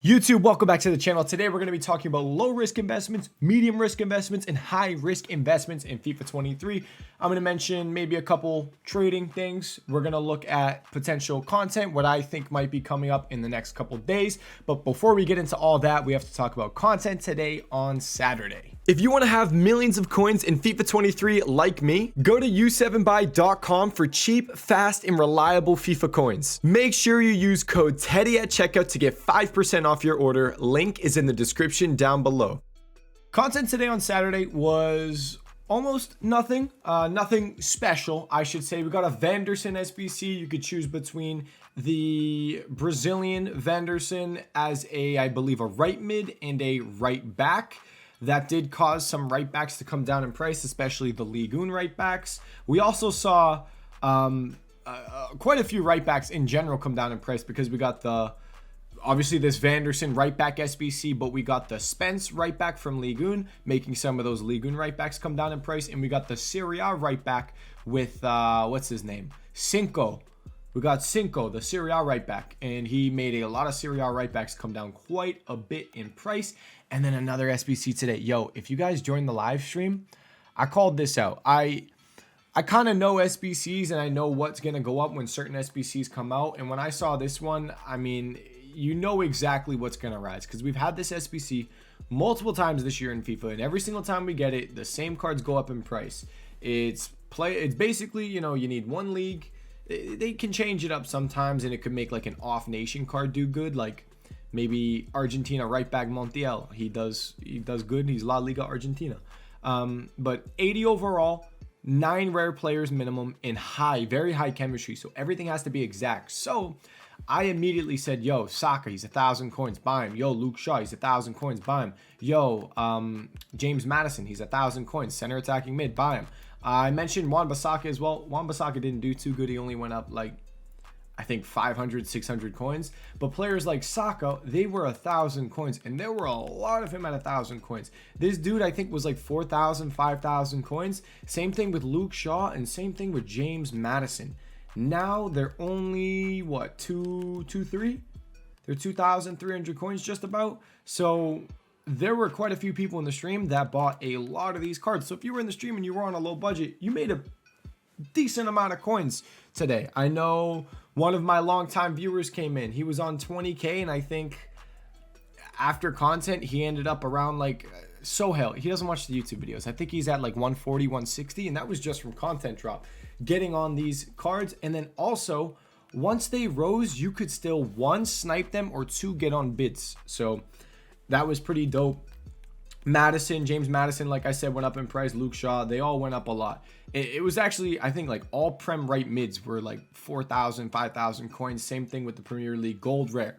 YouTube, welcome back to the channel. Today we're going to be talking about low risk investments, medium risk investments, and high risk investments in FIFA 23. I'm going to mention maybe a couple trading things. We're going to look at potential content, what I think might be coming up in the next couple days. But before we get into all that, we have to talk about content today on Saturday. If you want to have millions of coins in FIFA 23 like me, go to u7buy.com for cheap, fast, and reliable FIFA coins. Make sure you use code TEDDY at checkout to get 5% off your order. Link is in the description down below. Content today on Saturday was almost nothing. Nothing special, I should say. We got a Vanderson SBC. You could choose between the Brazilian Vanderson as I believe, a right mid and a right back. That did cause some right backs to come down in price, especially the Ligue 1 right backs. We also saw quite a few right backs in general come down in price because we got obviously this Vanderson right back SBC, but we got the Spence right back from Ligue 1, making some of those Ligue 1 right backs come down in price. And we got the Serie A right back with, what's his name? Cinco. We got Cinco, the Serie A right back, and he made a lot of Serie A right backs come down quite a bit in price. And then another SBC today. Yo, if you guys joined the live stream, I called this out. I kind of know SBCs and I know what's going to go up when certain SBCs come out. And when I saw this one, I mean, you know exactly what's going to rise because we've had this SBC multiple times this year in FIFA. And every single time we get it, the same cards go up in price. It's basically, you know, you need one league. They can change it up sometimes and it could make like an off nation card do good. Like maybe Argentina right back Montiel. He does good. He's La Liga Argentina. But 80 overall, 9 rare players minimum, and very high chemistry. So everything has to be exact. So I immediately said, yo, Saka, he's 1,000 coins, buy him. Yo, Luke Shaw, he's 1,000 coins, buy him. Yo, James Madison, he's 1,000 coins, center attacking mid, buy him. I mentioned Wan-Bissaka as well. Wan-Bissaka didn't do too good. He only went up like, I think 500, 600 coins. But players like Saka, they were 1,000 coins. And there were a lot of him at 1,000 coins. This dude, I think, was like 4,000, 5,000 coins. Same thing with Luke Shaw and same thing with James Madison. Now they're only, what, 3? They're 2,300 coins just about. So there were quite a few people in the stream that bought a lot of these cards. So if you were in the stream and you were on a low budget, you made a decent amount of coins today. I know one of my longtime viewers came in. He was on 20K, and I think after content, he ended up around like Sohail. He doesn't watch the YouTube videos. I think he's at like 140, 160, and that was just from content drop. Getting on these cards, and then also once they rose, you could still 1 snipe them or 2 get on bids. So that was pretty dope. Madison, James Madison, like I said, went up in price. Luke Shaw, they all went up a lot. It was actually, I think, like all Prem right mids were like 4,000, 5,000 coins. Same thing with the Premier League Gold Rare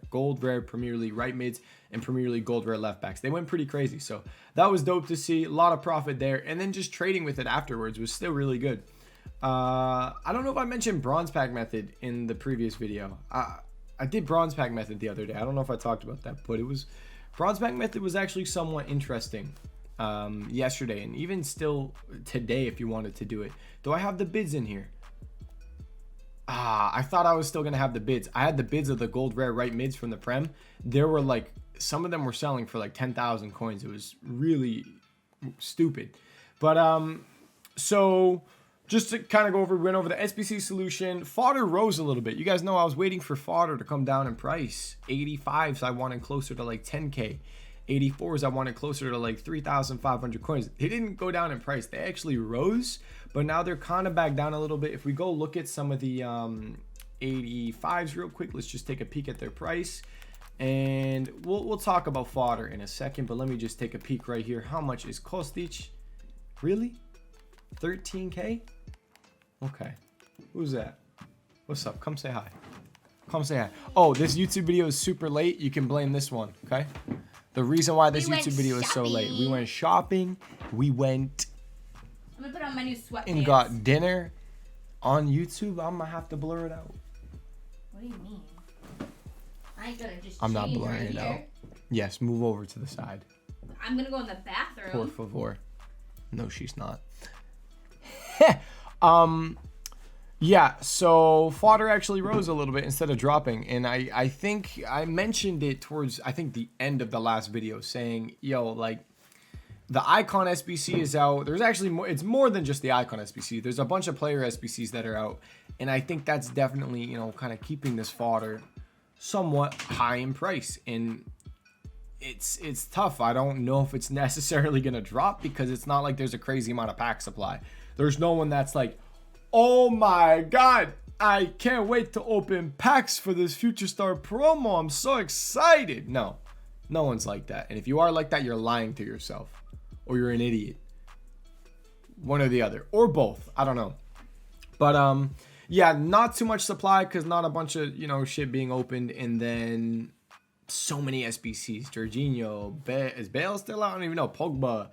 Premier League right mids and Premier League Gold Rare left backs. They went pretty crazy. So that was dope to see. A lot of profit there. And then just trading with it afterwards was still really good. I don't know if I mentioned bronze pack method in the previous video. I did bronze pack method the other day. I don't know if I talked about that, but bronze pack method was actually somewhat interesting yesterday, and even still today if you wanted to do it. Do I have the bids in here? I thought I was still gonna have the bids. I had the bids of the gold rare right mids from the Prem. There were like, some of them were selling for like 10,000 coins. It was really stupid. But so just to kind of went over the SBC solution. Fodder rose a little bit. You guys know I was waiting for fodder to come down in price. 85s I wanted closer to like 10K. 84s I wanted closer to like 3,500 coins. They didn't go down in price. They actually rose, but now they're kind of back down a little bit. If we go look at some of the 85s real quick, let's just take a peek at their price. And we'll talk about fodder in a second, but let me just take a peek right here. How much is Kostic? Really? 13K? Okay. Who's that? What's up? Come say hi. Come say hi. Oh, this YouTube video is super late. You can blame this one, okay? The reason why this YouTube video is so late. We went shopping. We went I'm gonna put on my new sweatpants. And got dinner on YouTube. I'm gonna have to blur it out. What do you mean? I ain't gonna just I'm not change blurring right it here. out. Yes, move over to the side. I'm gonna go in the bathroom. Por favor. No, she's not. Yeah, so fodder actually rose a little bit instead of dropping. And I think I mentioned it towards, I think, the end of the last video saying, yo, like, the icon SBC is out. There's actually more, it's more than just the icon SBC. There's a bunch of player SBCs that are out. And I think that's definitely, you know, kind of keeping this fodder somewhat high in price. And it's tough. I don't know if it's necessarily going to drop because it's not like there's a crazy amount of pack supply. There's no one that's like, oh my God, I can't wait to open packs for this Future Star promo. I'm so excited. No one's like that. And if you are like that, you're lying to yourself or you're an idiot. One or the other, or both. I don't know. But yeah, not too much supply because not a bunch of, you know, shit being opened. And then so many SBCs. Jorginho, is Bale still out? I don't even know. Pogba,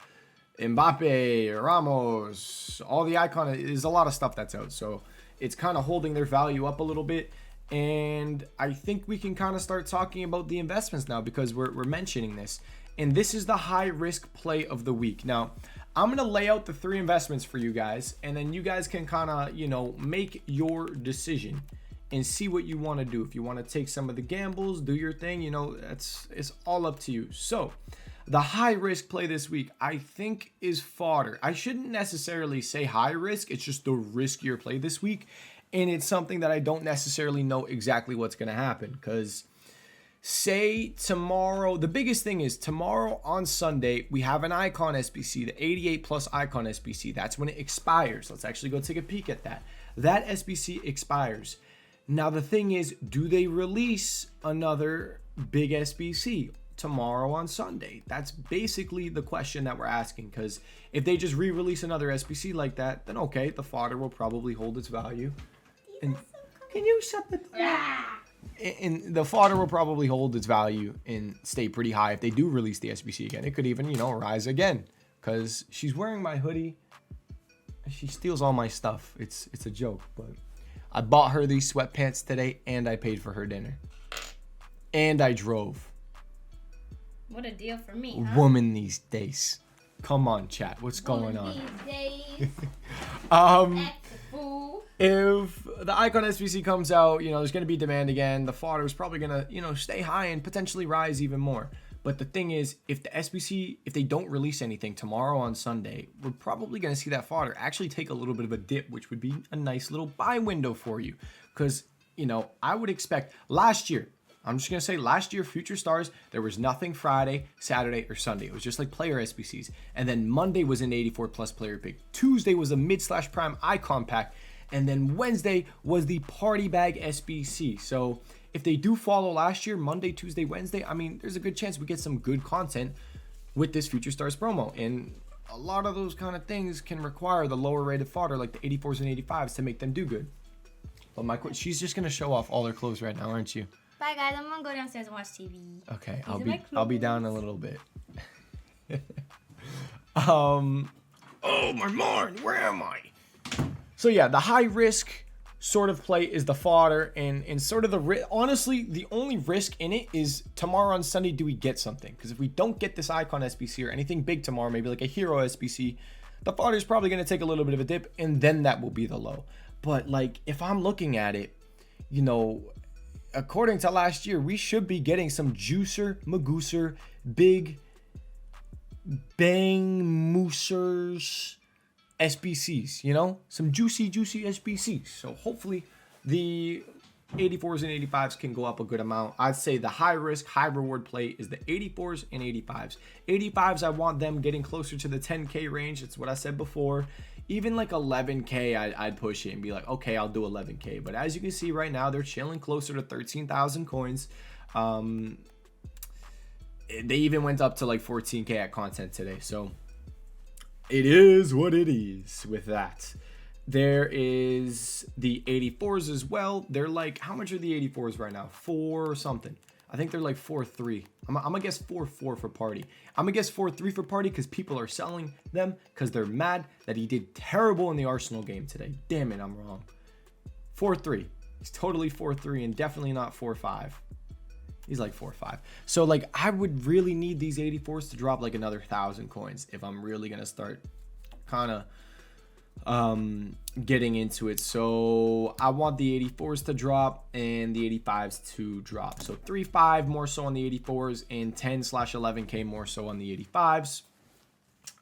Mbappe, Ramos, all the icon. There's a lot of stuff that's out. So it's kind of holding their value up a little bit. And I think we can kind of start talking about the investments now because we're mentioning this. And this is the high risk play of the week. Now, I'm going to lay out the 3 investments for you guys. And then you guys can kind of, you know, make your decision and see what you want to do. If you want to take some of the gambles, do your thing, you know, it's all up to you. So the high risk play this week, I think, is fodder. I shouldn't necessarily say high risk. It's just the riskier play this week. And it's something that I don't necessarily know exactly what's going to happen. Because say tomorrow, the biggest thing is tomorrow on Sunday, we have an icon SBC, the 88 plus icon SBC. That's when it expires. Let's actually go take a peek at that. That SBC expires. Now, the thing is, do they release another big SBC tomorrow on Sunday? That's basically the question that we're asking, because if they just re-release another SBC like that, then okay, the fodder will probably hold its value. And can you shut the and the fodder will probably hold its value and stay pretty high if they do release the SBC again. It could even, you know, rise again, because she's wearing my hoodie. She steals all my stuff. It's a joke, but I bought her these sweatpants today, and I paid for her dinner. And I drove. What a deal for me, huh? Woman these days. Come on, chat. What's going on? These days. If the icon SBC comes out, you know, there's going to be demand again. The fodder is probably going to, you know, stay high and potentially rise even more. But the thing is, if the SBC, if they don't release anything tomorrow on Sunday, we're probably going to see that fodder actually take a little bit of a dip, which would be a nice little buy window for you. Because, you know, I would expect last year, I'm just going to say last year, Future Stars, there was nothing Friday, Saturday, or Sunday. It was just like player SBCs. And then Monday was an 84 plus player pick. Tuesday was a mid/prime icon pack. And then Wednesday was the party bag SBC. So if they do follow last year, Monday, Tuesday, Wednesday, I mean, there's a good chance we get some good content with this Future Stars promo. And a lot of those kind of things can require the lower rated fodder, like the 84s and 85s, to make them do good. But she's just going to show off all her clothes right now, aren't you? Bye, guys. I'm going to go downstairs and watch TV. Okay, I'll be down in a little bit. Oh, my mind, where am I? So yeah, the high risk sort of play is the fodder, and sort of honestly, the only risk in it is tomorrow on Sunday, do we get something? Because if we don't get this icon SBC or anything big tomorrow, maybe like a hero SBC, the fodder is probably going to take a little bit of a dip, and then that will be the low. But like, if I'm looking at it, you know, according to last year, we should be getting some juicer, magooser, big bang moosers SBCs, you know, some juicy SBCs. So hopefully the 84s and 85s can go up a good amount. I'd say the high risk, high reward play is the 84s and 85s. 85s, I want them getting closer to the 10K range. It's what I said before. Even like 11K, I'd push it and be like, okay, I'll do 11K. But as you can see right now, they're chilling closer to 13,000 coins. They even went up to like 14K at content today. So it is what it is with that. There is the 84s as well. They're like, how much are the 84s right now? 4 something. I think they're like 4.3. I'm gonna guess 4.4 for party. I'm gonna guess 4.3 for party because people are selling them because they're mad that he did terrible in the Arsenal game today. Damn it, I'm wrong. 4.3. He's totally 4.3 and definitely not 4.5. He's like 4.5. So like, I would really need these 84s to drop like another 1,000 coins if I'm really gonna start kind of getting into it. So I want the 84s to drop and the 85s to drop. So 3.5 more so on the 84s and 10/11K more so on the 85s.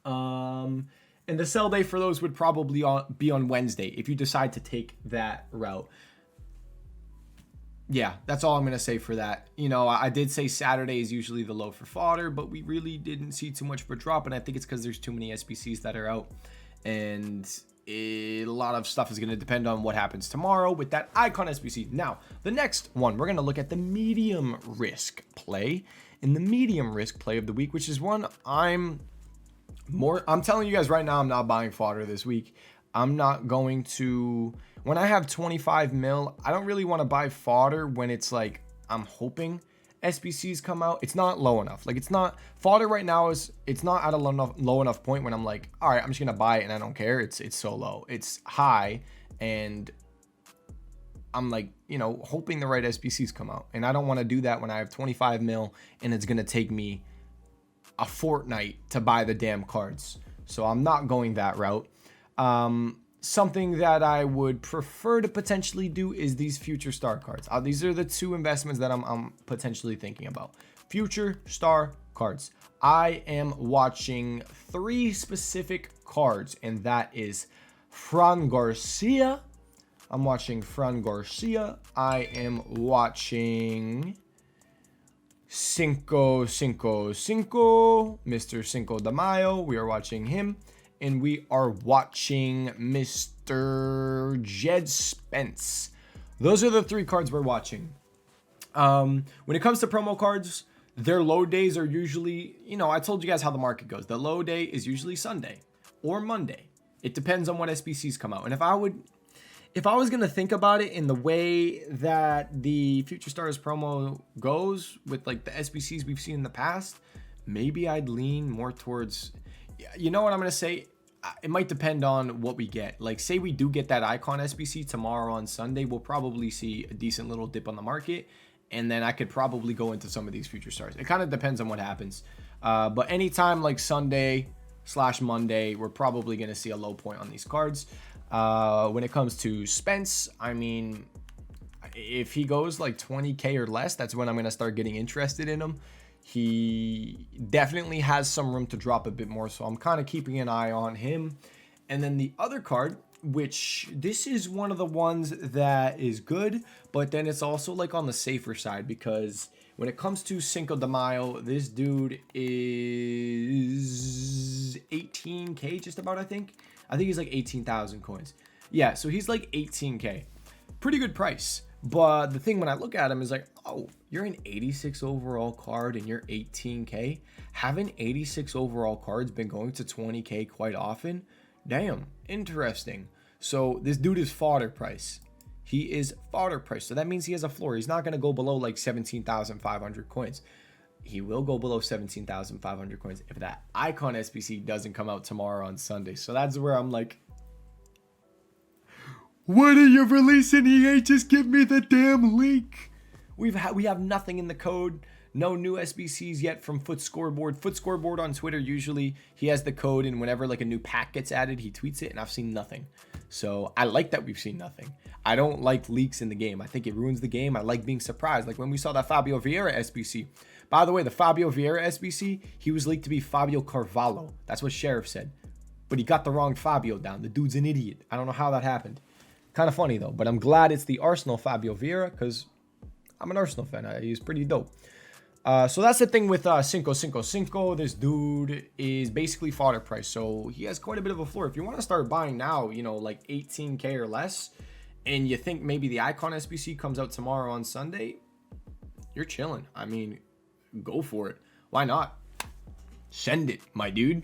And the sell day for those would probably be on Wednesday if you decide to take that route. Yeah, that's all I'm going to say for that. You know, I did say Saturday is usually the low for fodder, but we really didn't see too much of a drop. And I think it's because there's too many SBCs that are out. And a lot of stuff is going to depend on what happens tomorrow with that icon SBC. Now, the next one, we're going to look at the medium risk play. In the medium risk play of the week, which is one I'm telling you guys right now, I'm not buying fodder this week. I'm not going to, when I have 25 mil, I don't really want to buy fodder when it's like, I'm hoping SBCs come out. It's not low enough. Like, it's not, fodder right now it's not at a low enough point when I'm like, all right, I'm just going to buy it and I don't care. It's so low. It's high and I'm like, you know, hoping the right SBCs come out. And I don't want to do that when I have 25 mil and it's going to take me a fortnight to buy the damn cards. So I'm not going that route. Something that I would prefer to potentially do is these future star cards. These are the two investments that I'm potentially thinking about. Future star cards. I am watching 3 specific cards, and that is Fran Garcia. I'm watching Fran Garcia. I am watching Cinco, Mr. Cinco de Mayo. We are watching him. And we are watching Mr. Jed Spence. Those are the 3 cards we're watching. When it comes to promo cards, their low days are usually, you know, I told you guys how the market goes. The low day is usually Sunday or Monday. It depends on what SBCs come out. And if I was going to think about it in the way that the Future Stars promo goes with like the SBCs we've seen in the past, maybe I'd lean more towards, you know what I'm going to say? It might depend on what we get. Like, say we do get that icon SBC tomorrow on Sunday, we'll probably see a decent little dip on the market. And then I could probably go into some of these future stars. It kind of depends on what happens. But anytime like Sunday/Monday, we're probably going to see a low point on these cards. When it comes to Spence, I mean, if he goes like 20K or less, that's when I'm going to start getting interested in him. He definitely has some room to drop a bit more, so I'm kind of keeping an eye on him. And then the other card, which this is one of the ones that is good, but then it's also like on the safer side, because when it comes to Cinco de Mayo, this dude is 18K just about, I think he's like 18,000 coins. Yeah, so he's like 18K. Pretty good price. But the thing when I look at him is like, oh, you're an 86 overall card and you're 18K. Haven't 86 overall cards been going to 20K quite often? Damn, interesting. So this dude is fodder price. He is fodder price. So that means he has a floor. He's not going to go below like 17,500 coins. He will go below 17,500 coins if that icon SBC doesn't come out tomorrow on Sunday. So that's where I'm like, what are you releasing, EA? Just give me the damn link. We have nothing in the code. No new SBCs yet from Foot Scoreboard. Foot Scoreboard on Twitter, usually he has the code, and whenever like a new pack gets added, he tweets it, and I've seen nothing. So I like that we've seen nothing. I don't like leaks in the game. I think it ruins the game. I like being surprised. Like when we saw that Fabio Vieira SBC. By the way, the Fabio Vieira SBC, he was leaked to be Fabio Carvalho. That's what Sheriff said. But he got the wrong Fabio down. The dude's an idiot. I don't know how that happened. Kind of funny though, but I'm glad it's the Arsenal Fabio Vieira because I'm an Arsenal fan. He's pretty dope. So that's the thing with Cinco. This dude is basically fodder price, so he has quite a bit of a floor. If you want to start buying now, you know, like 18K or less, and you think maybe the icon SBC comes out tomorrow on Sunday, you're chilling. I mean, go for it. Why not? Send it, my dude.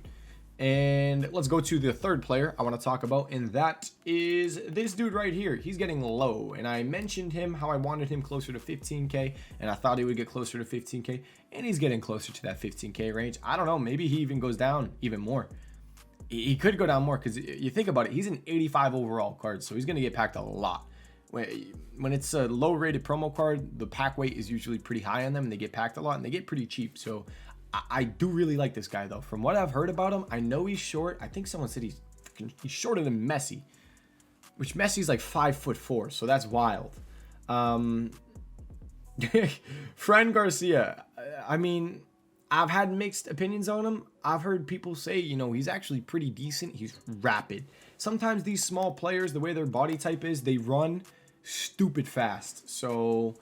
And let's go to the third player I want to talk about, and that is this dude right here. He's getting low, and I mentioned him, how I wanted him closer to 15K, and I thought he would get closer to 15K, and he's getting closer to that 15K range. I don't know, maybe he even goes down even more. He could go down more, because you think about it, he's an 85 overall card, so he's going to get packed a lot. When it's a low-rated promo card, the pack weight is usually pretty high on them, and they get packed a lot, and they get pretty cheap, so I do really like this guy, though. From what I've heard about him, I know he's short. I think someone said he's He's shorter than Messi, which Messi's like 5'4", so that's wild. Fran Garcia, I mean, I've had mixed opinions on him. I've heard people say, you know, he's actually pretty decent. He's rapid. Sometimes these small players, the way their body type is, they run stupid fast. So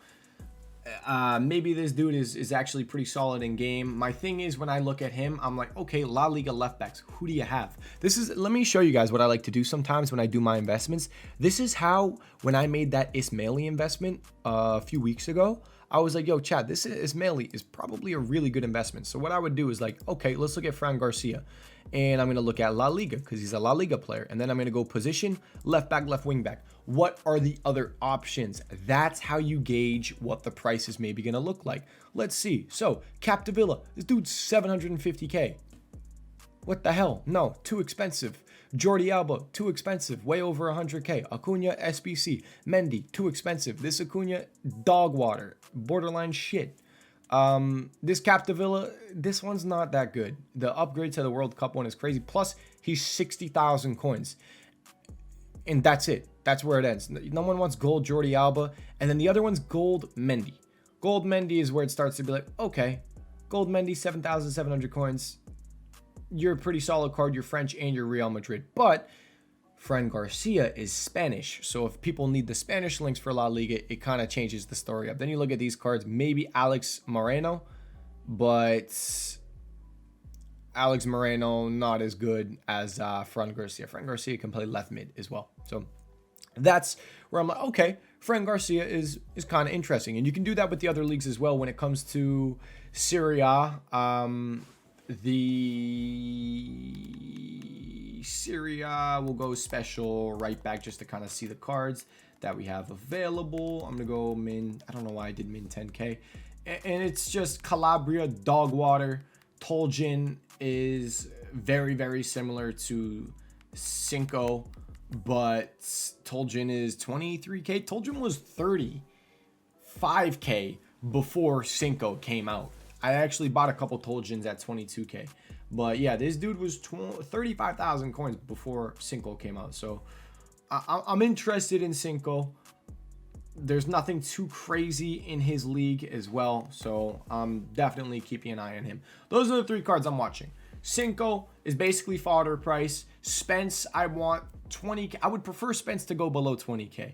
maybe this dude is actually pretty solid in game. My thing is, when I look at him, I'm like, okay, La Liga left backs, who do you have? Let me show you guys what I like to do sometimes when I do my investments. This is how, when I made that Ismaili investment a few weeks ago, I was like, yo, Chad, this Ismaili is probably a really good investment. So what I would do is like, okay, let's look at Fran Garcia. And I'm going to look at La Liga because he's a La Liga player. And then I'm going to go position, left back, left wing back. What are the other options? That's how you gauge what the price is maybe going to look like. Let's see. So, Capdevila, this dude's 750K. What the hell? No, too expensive. Jordi Alba, too expensive, way over 100K. Acuna, SBC. Mendy, too expensive. This Acuna, dog water, borderline shit. This Capdevila, this one's not that good. The upgrade to the World Cup one is crazy. Plus, he's 60,000 coins. And that's it. That's where it ends. No one wants gold Jordi Alba. And then the other one's gold Mendy. Gold Mendy is where it starts to be like, okay, gold Mendy, 7,700 coins. You're a pretty solid card. You're French and you're Real Madrid. But Fran Garcia is Spanish. So if people need the Spanish links for La Liga, it kind of changes the story up. Then you look at these cards, maybe Alex Moreno, but Alex Moreno not as good as Fran Garcia. Fran Garcia can play left mid as well. So that's where I'm like, okay, Fran Garcia is kind of interesting. And you can do that with the other leagues as well when it comes to Serie A. The Serie A will go special right back just to kind of see the cards that we have available. I'm going to go min. I don't know why I did min 10K. And it's just Calabria, dog water. Toljan is very, very similar to Cinco, but Toljan is 23K. Toljan was 35K before Cinco came out. I actually bought a couple Toljans at 22K. But yeah, this dude was 35,000 coins before Cinco came out. So I'm interested in Cinco. There's nothing too crazy in his league as well. So I'm definitely keeping an eye on him. Those are the three cards I'm watching. Cinco is basically fodder price. Spence, I want 20K. I would prefer Spence to go below 20K.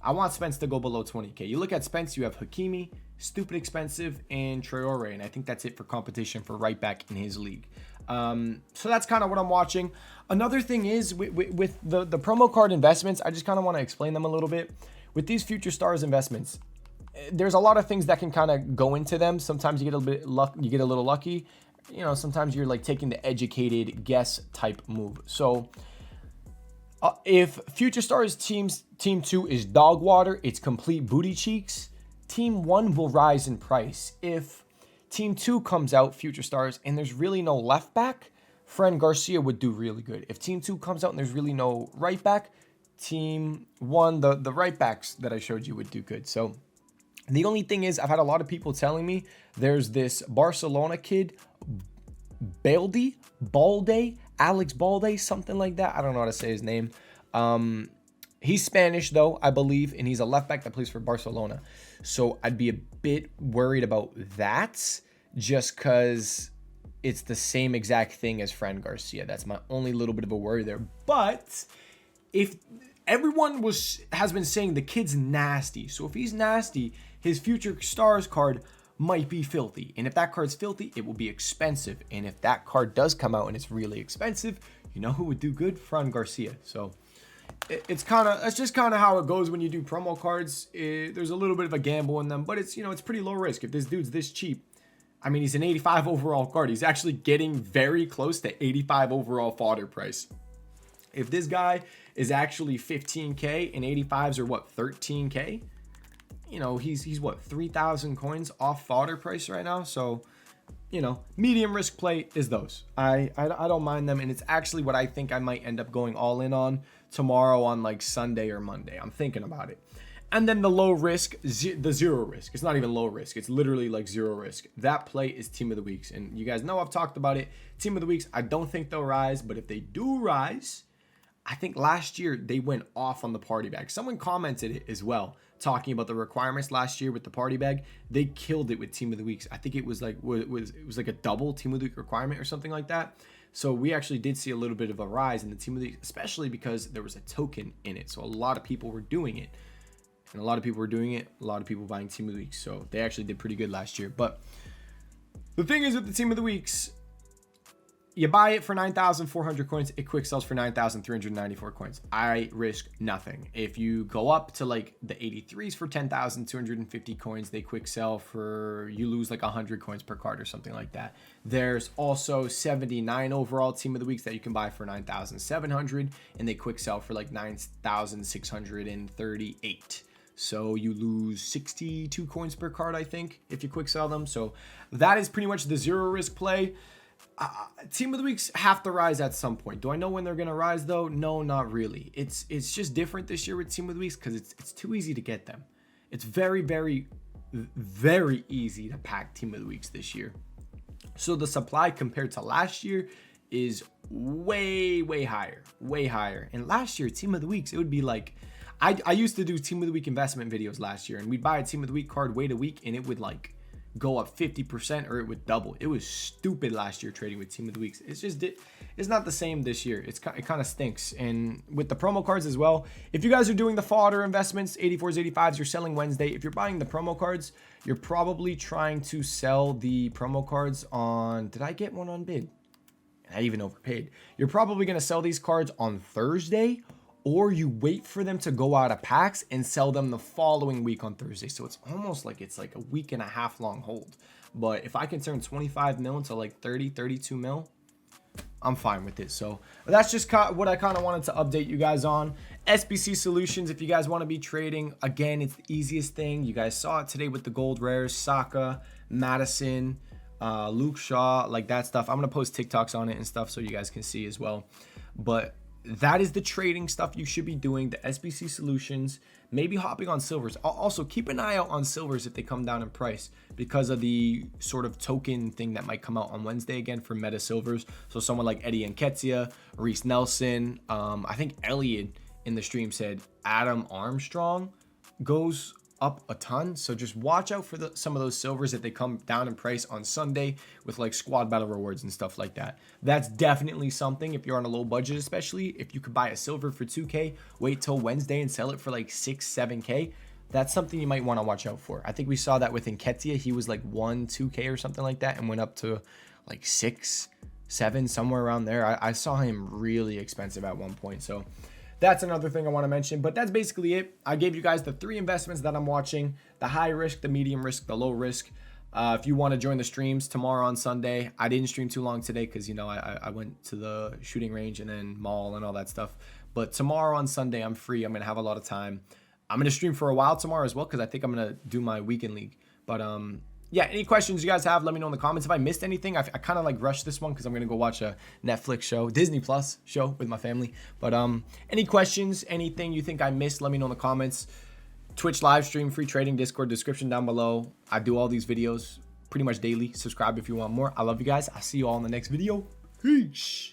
I want Spence to go below 20K. You look at Spence, you have Hakimi, stupid expensive, and Traore. And I think that's it for competition for right back in his league. So that's kind of what I'm watching. Another thing is with the promo card investments, I just kind of want to explain them a little bit. With these Future Stars investments, there's a lot of things that can kind of go into them. Sometimes you get a bit you get a little lucky. You know, sometimes you're like taking the educated guess type move. So if Future Stars Team 2 is dog water, it's complete booty cheeks, Team 1 will rise in price. If Team 2 comes out, Future Stars, and there's really no left back, Fran Garcia would do really good. If Team 2 comes out and there's really no right back, Team 1, the right backs that I showed you would do good. So the only thing is, I've had a lot of people telling me there's this Barcelona kid, Alex Balde, something like that. I don't know how to say his name. He's Spanish, though, I believe, and he's a left back that plays for Barcelona. So I'd be a bit worried about that just because it's the same exact thing as Fran Garcia. That's my only little bit of a worry there. But if everyone has been saying the kid's nasty, so if he's nasty, his Future Stars card might be filthy. And if that card's filthy, it will be expensive. And if that card does come out and it's really expensive, you know who would do good? Fran Garcia. So that's just kind of how it goes when you do promo cards. There's a little bit of a gamble in them, but it's pretty low risk. If this dude's this cheap, I mean, he's an 85 overall card. He's actually getting very close to 85 overall fodder price. If this guy is actually 15K and 85s are what, 13K? He's what, 3,000 coins off fodder price right now. So, medium risk play is those. I don't mind them. And it's actually what I think I might end up going all in on tomorrow on like Sunday or Monday. I'm thinking about it. And then the low risk, the zero risk. It's not even low risk. It's literally like zero risk. That play is Team of the Weeks. And you guys know I've talked about it. Team of the Weeks, I don't think they'll rise. But if they do rise, I think last year they went off on the party bag. Someone commented it as well, talking about the requirements last year with the party bag. They killed it with Team of the Weeks. I think it was like a double Team of the Week requirement or something like that. So we actually did see a little bit of a rise in the Team of the Week, especially because there was a token in it. So a lot of people were doing it. And a lot of people were doing it. A lot of people buying Team of the Weeks. So they actually did pretty good last year. But the thing is with the Team of the Weeks, you buy it for 9,400 coins. It quick sells for 9,394 coins. I risk nothing. If you go up to like the 83s for 10,250 coins, they quick sell for, you lose like 100 coins per card or something like that. There's also 79 overall Team of the Weeks that you can buy for 9,700, and they quick sell for like 9,638. So you lose 62 coins per card, I think, if you quick sell them. So that is pretty much the zero risk play. Team of the Weeks have to rise at some point. Do I know when they're gonna rise though? No, not really. It's just different this year with Team of the Weeks because it's too easy to get them. It's very, very, very easy to pack Team of the Weeks this year. So the supply compared to last year is way, way higher, way higher. And last year, Team of the Weeks, it would be like, I used to do Team of the Week investment videos last year, and we'd buy a Team of the Week card, wait a week, and it would like go up 50% or it would double. It was stupid last year trading with Team of the Weeks. It's not the same this year. It kind of stinks. And with the promo cards as well, if you guys are doing the fodder investments, 84s, 85s, you're selling Wednesday. If you're buying the promo cards, you're probably trying to sell the promo cards on, did I get one on bid? I even overpaid. You're probably going to sell these cards on Thursday, or you wait for them to go out of packs and sell them the following week on Thursday. So it's almost like it's like a week and a half long hold. But if I can turn 25 mil into like 30, 32 mil, I'm fine with it. So that's just what I kind of wanted to update you guys on. SBC Solutions, if you guys want to be trading, again, it's the easiest thing. You guys saw it today with the gold rares, Saka, Madison, Luke Shaw, like that stuff. I'm going to post TikToks on it and stuff so you guys can see as well. But that is the trading stuff you should be doing, the SBC Solutions, maybe hopping on silvers. Also, keep an eye out on silvers if they come down in price because of the sort of token thing that might come out on Wednesday again for meta silvers. So someone like Eddie Nketiah, Reese Nelson, I think Elliot in the stream said Adam Armstrong goes up a ton. So just watch out for some of those silvers if they come down in price on Sunday with like squad battle rewards and stuff like that. That's definitely something if you're on a low budget, especially if you could buy a silver for 2K, wait till Wednesday and sell it for like 6, 7K. That's something you might want to watch out for. I think we saw that with Nketiah. He was like 1, 2K or something like that and went up to like 6, 7, somewhere around there. I saw him really expensive at one point. So that's another thing I want to mention, but that's basically it. I gave you guys the 3 investments that I'm watching: the high risk, the medium risk, the low risk. If you want to join the streams tomorrow on Sunday, I didn't stream too long today because, you know, I went to the shooting range and then mall and all that stuff. But tomorrow on Sunday, I'm free. I'm going to have a lot of time. I'm going to stream for a while tomorrow as well because I think I'm going to do my weekend league. But yeah, any questions you guys have, let me know in the comments. If I missed anything, I kind of like rushed this one because I'm going to go watch a Netflix show, Disney Plus show with my family. But any questions, anything you think I missed, let me know in the comments. Twitch live stream, free trading, Discord, description down below. I do all these videos pretty much daily. Subscribe if you want more. I love you guys. I'll see you all in the next video. Peace.